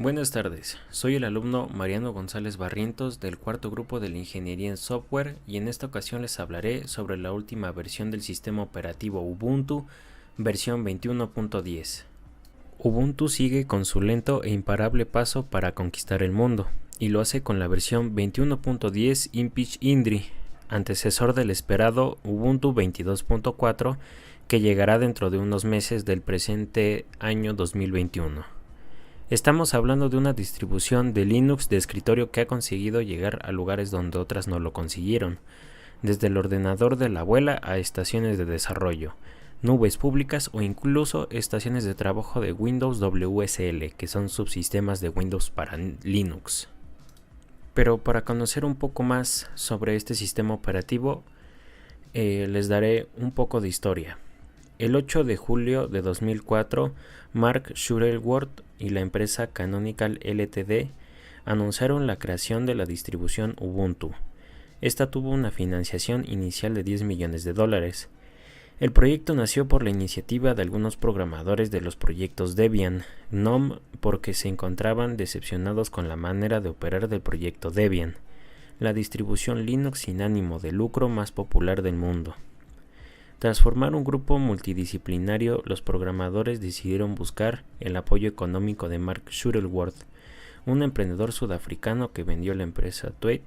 Buenas tardes, soy el alumno Mariano González Barrientos del cuarto grupo de la Ingeniería en Software y en esta ocasión les hablaré sobre la última versión del sistema operativo Ubuntu, versión 21.10. Ubuntu sigue con su lento e imparable paso para conquistar el mundo, y lo hace con la versión 21.10 Impeach Indri, antecesor del esperado Ubuntu 22.4 que llegará dentro de unos meses del presente año 2021. Estamos hablando de una distribución de Linux de escritorio que ha conseguido llegar a lugares donde otras no lo consiguieron, desde el ordenador de la abuela a estaciones de desarrollo, nubes públicas o incluso estaciones de trabajo de Windows WSL, que son subsistemas de Windows para Linux. Pero para conocer un poco más sobre este sistema operativo, les daré un poco de historia. El 8 de julio de 2004, Mark Shuttleworth y la empresa Canonical Ltd. anunciaron la creación de la distribución Ubuntu. Esta tuvo una financiación inicial de $10 millones. El proyecto nació por la iniciativa de algunos programadores de los proyectos Debian, GNOME, porque se encontraban decepcionados con la manera de operar del proyecto Debian, la distribución Linux sin ánimo de lucro más popular del mundo. Tras formar un grupo multidisciplinario, los programadores decidieron buscar el apoyo económico de Mark Shuttleworth, un emprendedor sudafricano que vendió la empresa Tweet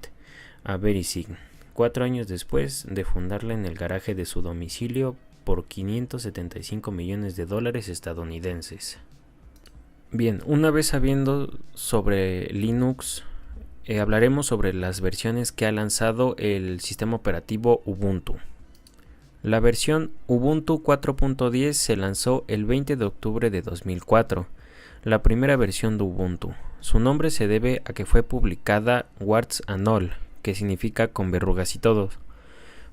a Verisig 4 años después de fundarla en el garaje de su domicilio por $575 millones estadounidenses. Bien, una vez sabiendo sobre Linux, hablaremos sobre las versiones que ha lanzado el sistema operativo Ubuntu. La versión Ubuntu 4.10 se lanzó el 20 de octubre de 2004, la primera versión de Ubuntu. Su nombre se debe a que fue publicada warts and all, que significa con verrugas y todo.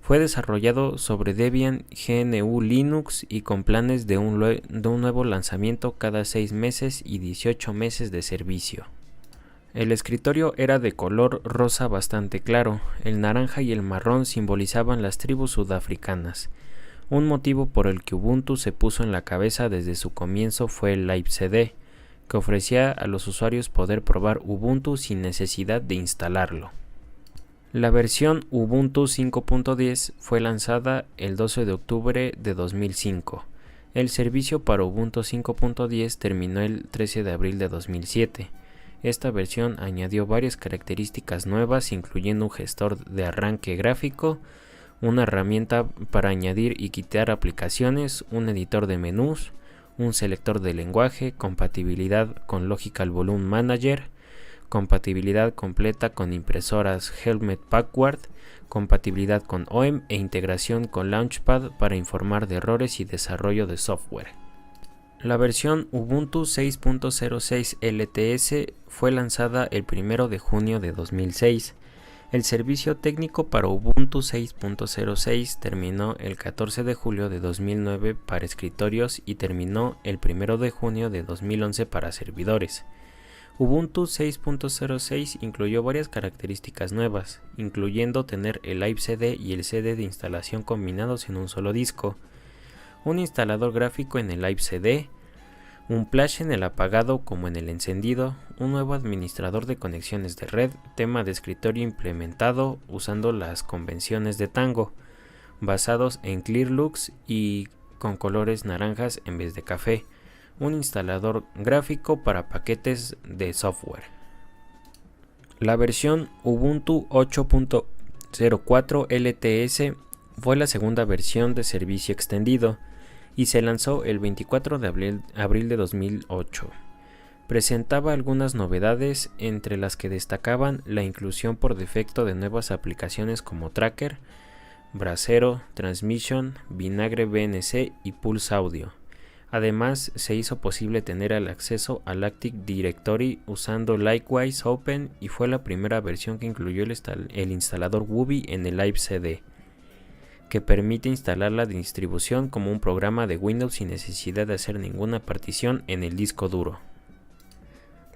Fue desarrollado sobre Debian GNU Linux y con planes de un nuevo lanzamiento cada 6 meses y 18 meses de servicio. El escritorio era de color rosa bastante claro, el naranja y el marrón simbolizaban las tribus sudafricanas. Un motivo por el que Ubuntu se puso en la cabeza desde su comienzo fue el LiveCD, que ofrecía a los usuarios poder probar Ubuntu sin necesidad de instalarlo. La versión Ubuntu 5.10 fue lanzada el 12 de octubre de 2005. El servicio para Ubuntu 5.10 terminó el 13 de abril de 2007. Esta versión añadió varias características nuevas, incluyendo un gestor de arranque gráfico, una herramienta para añadir y quitar aplicaciones, un editor de menús, un selector de lenguaje, compatibilidad con Logical Volume Manager, compatibilidad completa con impresoras Helmet Packard, compatibilidad con OEM e integración con Launchpad para informar de errores y desarrollo de software. La versión Ubuntu 6.06 LTS fue lanzada el 1 de junio de 2006. El servicio técnico para Ubuntu 6.06 terminó el 14 de julio de 2009 para escritorios y terminó el 1 de junio de 2011 para servidores. Ubuntu 6.06 incluyó varias características nuevas, incluyendo tener el LiveCD y el CD de instalación combinados en un solo disco, un instalador gráfico en el LiveCD, un flash en el apagado como en el encendido, un nuevo administrador de conexiones de red, tema de escritorio implementado usando las convenciones de Tango, basados en Clearlux y con colores naranjas en vez de café, un instalador gráfico para paquetes de software. La versión Ubuntu 8.04 LTS fue la segunda versión de servicio extendido y se lanzó el 24 de abril de 2008. Presentaba algunas novedades, entre las que destacaban la inclusión por defecto de nuevas aplicaciones como Tracker, Brasero, Transmission, Vinagre VNC y Pulse Audio. Además, se hizo posible tener el acceso al Active Directory usando Likewise Open y fue la primera versión que incluyó el instalador Wubby en el LiveCD, que permite instalar la distribución como un programa de Windows sin necesidad de hacer ninguna partición en el disco duro.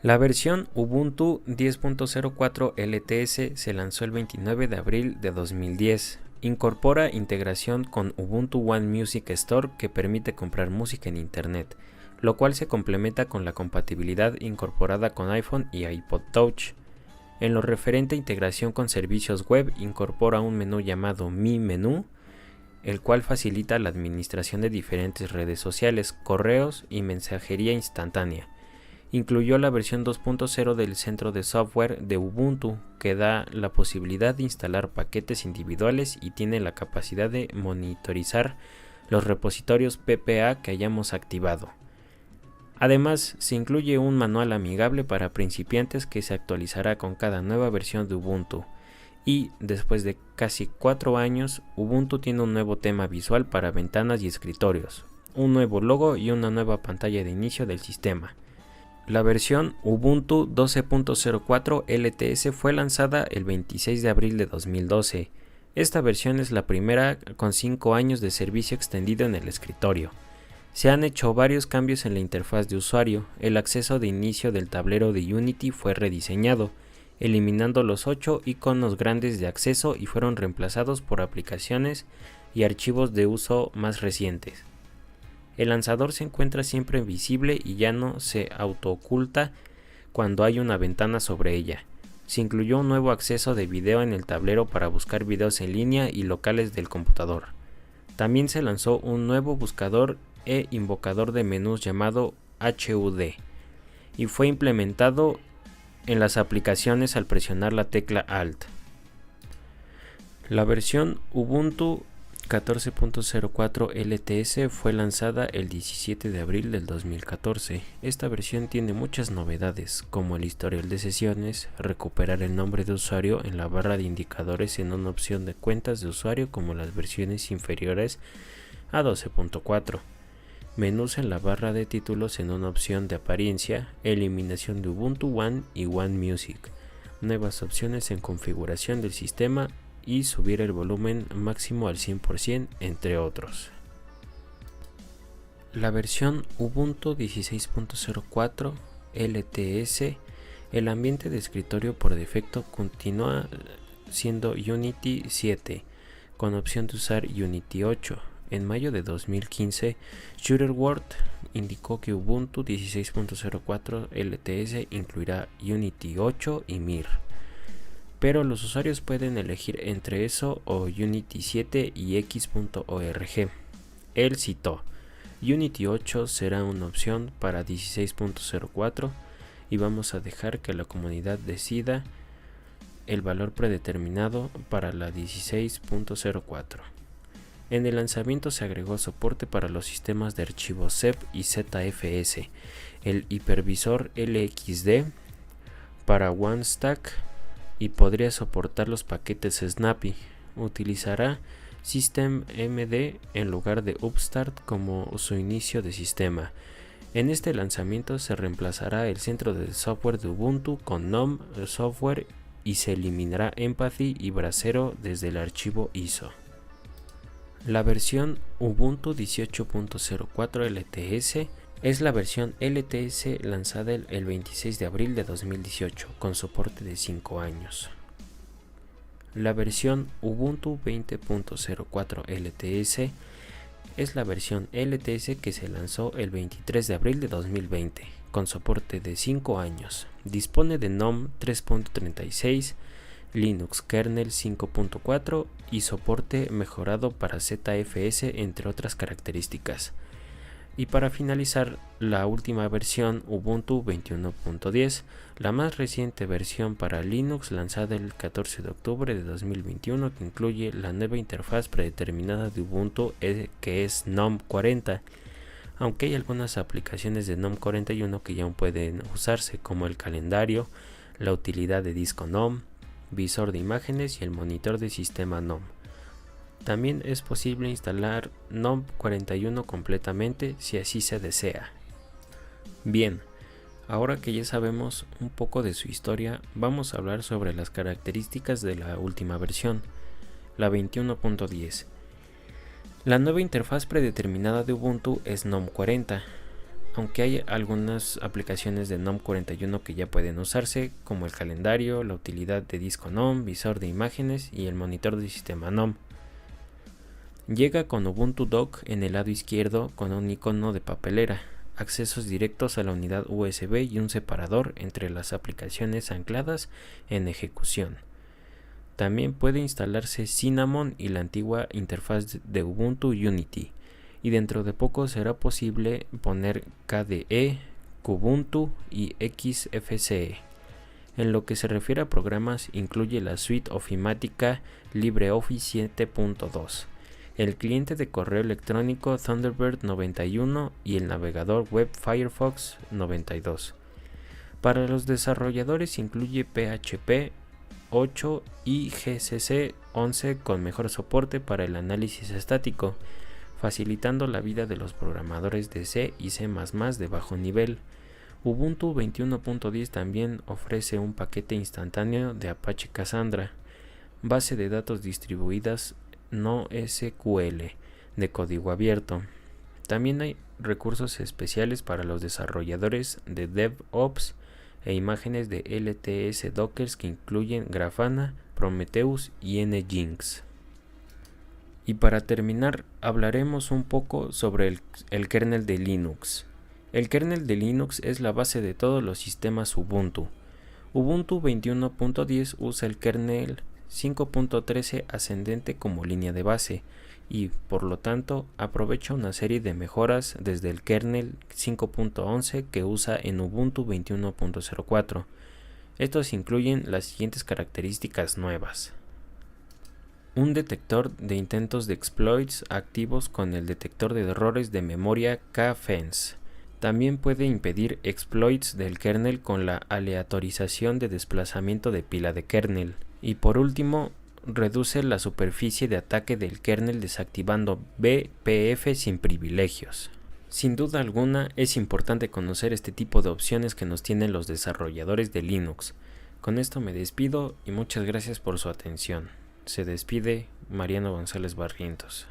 La versión Ubuntu 10.04 LTS se lanzó el 29 de abril de 2010. Incorpora integración con Ubuntu One Music Store que permite comprar música en internet, lo cual se complementa con la compatibilidad incorporada con iPhone y iPod Touch. En lo referente a integración con servicios web, incorpora un menú llamado Mi Menú, el cual facilita la administración de diferentes redes sociales, correos y mensajería instantánea. Incluyó la versión 2.0 del centro de software de Ubuntu, que da la posibilidad de instalar paquetes individuales y tiene la capacidad de monitorizar los repositorios PPA que hayamos activado. Además, se incluye un manual amigable para principiantes que se actualizará con cada nueva versión de Ubuntu. Y, después de casi 4 años, Ubuntu tiene un nuevo tema visual para ventanas y escritorios, un nuevo logo y una nueva pantalla de inicio del sistema. La versión Ubuntu 12.04 LTS fue lanzada el 26 de abril de 2012. Esta versión es la primera con 5 años de servicio extendido en el escritorio. Se han hecho varios cambios en la interfaz de usuario. El acceso de inicio del tablero de Unity fue rediseñado, eliminando los 8 iconos grandes de acceso y fueron reemplazados por aplicaciones y archivos de uso más recientes. El lanzador se encuentra siempre visible y ya no se autooculta cuando hay una ventana sobre ella. Se incluyó un nuevo acceso de video en el tablero para buscar videos en línea y locales del computador. También se lanzó un nuevo buscador e invocador de menús llamado HUD y fue implementado en las aplicaciones al presionar la tecla Alt. La versión Ubuntu 14.04 LTS fue lanzada el 17 de abril del 2014. Esta versión tiene muchas novedades, como el historial de sesiones, recuperar el nombre de usuario en la barra de indicadores en una opción de cuentas de usuario como las versiones inferiores a 12.4, menús en la barra de títulos en una opción de apariencia, eliminación de Ubuntu One y One Music, nuevas opciones en configuración del sistema y subir el volumen máximo al 100%, entre otros. La versión Ubuntu 16.04 LTS, el ambiente de escritorio por defecto continúa siendo Unity 7, con opción de usar Unity 8. En mayo de 2015, Shuttleworth indicó que Ubuntu 16.04 LTS incluirá Unity 8 y Mir, pero los usuarios pueden elegir entre eso o Unity 7 y X.org. Él citó: Unity 8 será una opción para 16.04 y vamos a dejar que la comunidad decida el valor predeterminado para la 16.04. En el lanzamiento se agregó soporte para los sistemas de archivos ZEP y ZFS, el hipervisor LXD para OneStack y podría soportar los paquetes Snappy. Utilizará systemd en lugar de Upstart como su inicio de sistema. En este lanzamiento se reemplazará el centro de software de Ubuntu con GNOME Software y se eliminará Empathy y Brasero desde el archivo ISO. La versión Ubuntu 18.04 LTS es la versión LTS lanzada el 26 de abril de 2018, con soporte de 5 años. La versión Ubuntu 20.04 LTS es la versión LTS que se lanzó el 23 de abril de 2020, con soporte de 5 años. Dispone de GNOME 3.36, Linux kernel 5.4 y soporte mejorado para ZFS, entre otras características. Y para finalizar, la última versión Ubuntu 21.10, la más reciente versión para Linux lanzada el 14 de octubre de 2021, que incluye la nueva interfaz predeterminada de Ubuntu que es GNOME 40, aunque hay algunas aplicaciones de GNOME 41 que ya aún pueden usarse, como el calendario, la utilidad de disco GNOME, visor de imágenes y el monitor de sistema GNOME. También es posible instalar GNOME 41 completamente si así se desea. Bien, ahora que ya sabemos un poco de su historia, vamos a hablar sobre las características de la última versión, la 21.10. La nueva interfaz predeterminada de Ubuntu es GNOME 40, aunque hay algunas aplicaciones de GNOME 41 que ya pueden usarse, como el calendario, la utilidad de disco GNOME, visor de imágenes y el monitor de sistema GNOME. Llega con Ubuntu Dock en el lado izquierdo con un icono de papelera. accesos directos a la unidad USB y un separador entre las aplicaciones ancladas en ejecución. También puede instalarse Cinnamon y la antigua interfaz de Ubuntu Unity, y dentro de poco será posible poner KDE, Kubuntu y XFCE. En lo que se refiere a programas, incluye la suite ofimática LibreOffice 7.2, el cliente de correo electrónico Thunderbird 91 y el navegador web Firefox 92. Para los desarrolladores incluye PHP 8 y GCC 11 con mejor soporte para el análisis estático, facilitando la vida de los programadores de C y C++ de bajo nivel. Ubuntu 21.10 también ofrece un paquete instantáneo de Apache Cassandra, base de datos distribuidas no SQL, de código abierto. También hay recursos especiales para los desarrolladores de DevOps e imágenes de LTS Dockers que incluyen Grafana, Prometheus y Nginx. Y para terminar, hablaremos un poco sobre el kernel de Linux. El kernel de Linux es la base de todos los sistemas Ubuntu. Ubuntu 21.10 usa el kernel 5.13 ascendente como línea de base y, por lo tanto, aprovecha una serie de mejoras desde el kernel 5.11 que usa en Ubuntu 21.04. Estos incluyen las siguientes características nuevas: un detector de intentos de exploits activos con el detector de errores de memoria Kfence. También puede impedir exploits del kernel con la aleatorización de desplazamiento de pila de kernel. Y por último, reduce la superficie de ataque del kernel desactivando BPF sin privilegios. Sin duda alguna, es importante conocer este tipo de opciones que nos tienen los desarrolladores de Linux. Con esto me despido y muchas gracias por su atención. Se despide Mariano González Barrientos.